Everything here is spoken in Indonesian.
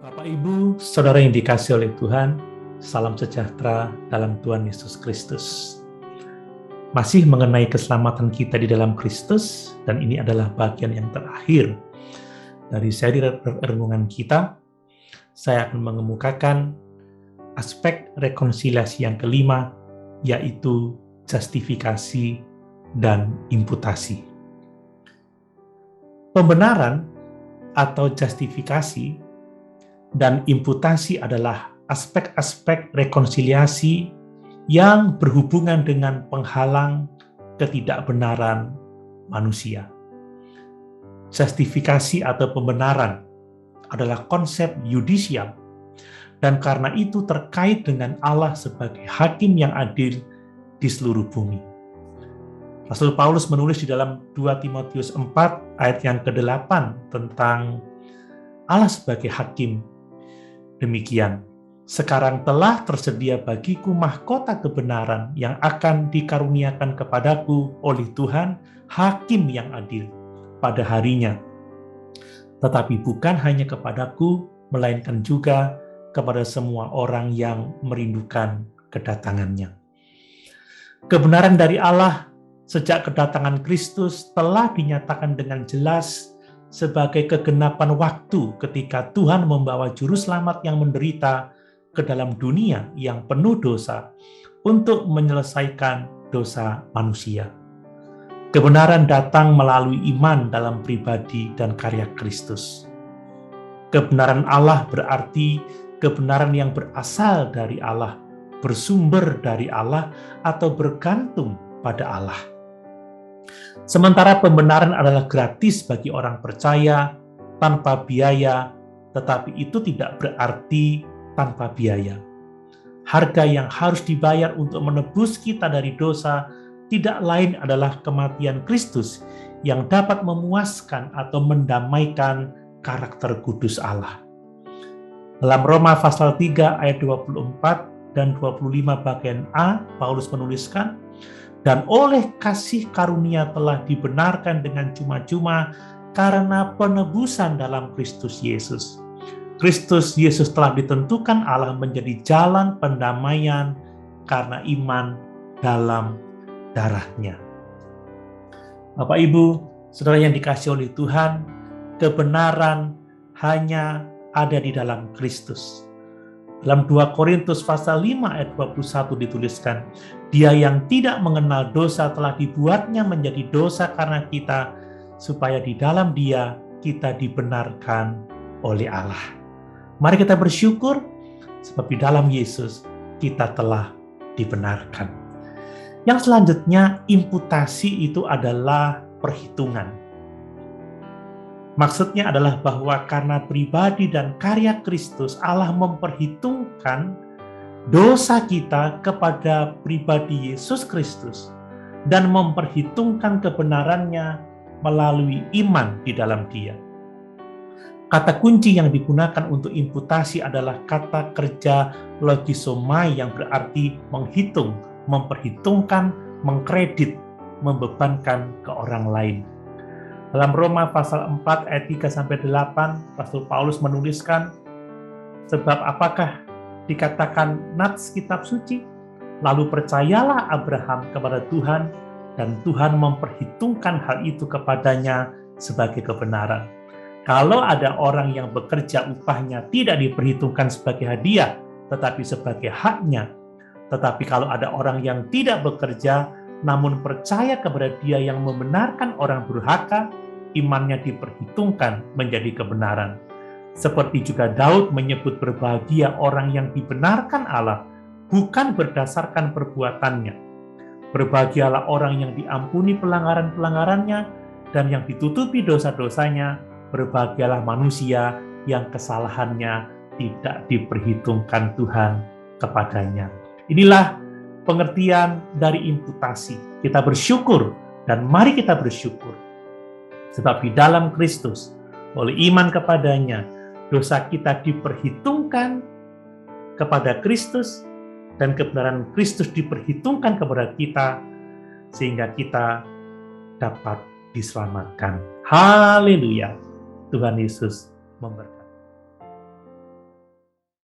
Bapak, Ibu, Saudara yang dikasihi oleh Tuhan, salam sejahtera dalam Tuhan Yesus Kristus. Masih mengenai keselamatan kita di dalam Kristus, dan ini adalah bagian yang terakhir dari seri renungan kita. Saya akan mengemukakan aspek rekonsiliasi yang kelima, yaitu justifikasi dan imputasi. Pembenaran atau justifikasi dan imputasi adalah aspek-aspek rekonsiliasi yang berhubungan dengan penghalang ketidakbenaran manusia. Justifikasi atau pembenaran adalah konsep yudisial, dan karena itu terkait dengan Allah sebagai hakim yang adil di seluruh bumi. Rasul Paulus menulis di dalam 2 Timotius 4 ayat yang ke-8 tentang Allah sebagai hakim. Demikian, sekarang telah tersedia bagiku mahkota kebenaran yang akan dikaruniakan kepadaku oleh Tuhan, hakim yang adil pada harinya. Tetapi bukan hanya kepadaku, melainkan juga kepada semua orang yang merindukan kedatangannya. Kebenaran dari Allah sejak kedatangan Kristus telah dinyatakan dengan jelas sebagai kegenapan waktu ketika Tuhan membawa juru selamat yang menderita ke dalam dunia yang penuh dosa untuk menyelesaikan dosa manusia. Kebenaran datang melalui iman dalam pribadi dan karya Kristus. Kebenaran Allah berarti kebenaran yang berasal dari Allah, bersumber dari Allah, atau bergantung pada Allah. Sementara pembenaran adalah gratis bagi orang percaya, tanpa biaya, tetapi itu tidak berarti tanpa biaya. Harga yang harus dibayar untuk menebus kita dari dosa tidak lain adalah kematian Kristus yang dapat memuaskan atau mendamaikan karakter kudus Allah. Dalam Roma pasal 3 ayat 24 dan 25 bagian A, Paulus menuliskan, dan oleh kasih karunia telah dibenarkan dengan cuma-cuma karena penebusan dalam Kristus Yesus. Kristus Yesus telah ditentukan Allah menjadi jalan pendamaian karena iman dalam darahnya. Bapak, Ibu, Saudara yang dikasihi oleh Tuhan, kebenaran hanya ada di dalam Kristus. Dalam 2 Korintus pasal 5 ayat 21 dituliskan, Dia yang tidak mengenal dosa telah dibuatnya menjadi dosa karena kita, supaya di dalam Dia kita dibenarkan oleh Allah. Mari kita bersyukur, sebab di dalam Yesus kita telah dibenarkan. Yang selanjutnya, imputasi itu adalah perhitungan. Maksudnya adalah bahwa karena pribadi dan karya Kristus, Allah memperhitungkan dosa kita kepada pribadi Yesus Kristus dan memperhitungkan kebenarannya melalui iman di dalam Dia. Kata kunci yang digunakan untuk imputasi adalah kata kerja logisomai yang berarti menghitung, memperhitungkan, mengkredit, membebankan ke orang lain. Dalam Roma pasal 4 ayat 3-8, Rasul Paulus menuliskan, sebab apakah dikatakan nats kitab suci? Lalu percayalah Abraham kepada Tuhan, dan Tuhan memperhitungkan hal itu kepadanya sebagai kebenaran. Kalau ada orang yang bekerja upahnya tidak diperhitungkan sebagai hadiah, tetapi sebagai haknya. Tetapi kalau ada orang yang tidak bekerja, namun percaya kepada Dia yang membenarkan orang durhaka, imannya diperhitungkan menjadi kebenaran. Seperti juga Daud menyebut berbahagia orang yang dibenarkan Allah, bukan berdasarkan perbuatannya. Berbahagialah orang yang diampuni pelanggaran-pelanggarannya dan yang ditutupi dosa-dosanya. Berbahagialah manusia yang kesalahannya tidak diperhitungkan Tuhan kepadanya. Inilah pengertian dari imputasi. Kita bersyukur, dan mari kita bersyukur. Sebab di dalam Kristus, oleh iman kepadanya, dosa kita diperhitungkan kepada Kristus, dan kebenaran Kristus diperhitungkan kepada kita, sehingga kita dapat diselamatkan. Haleluya! Tuhan Yesus memberkati.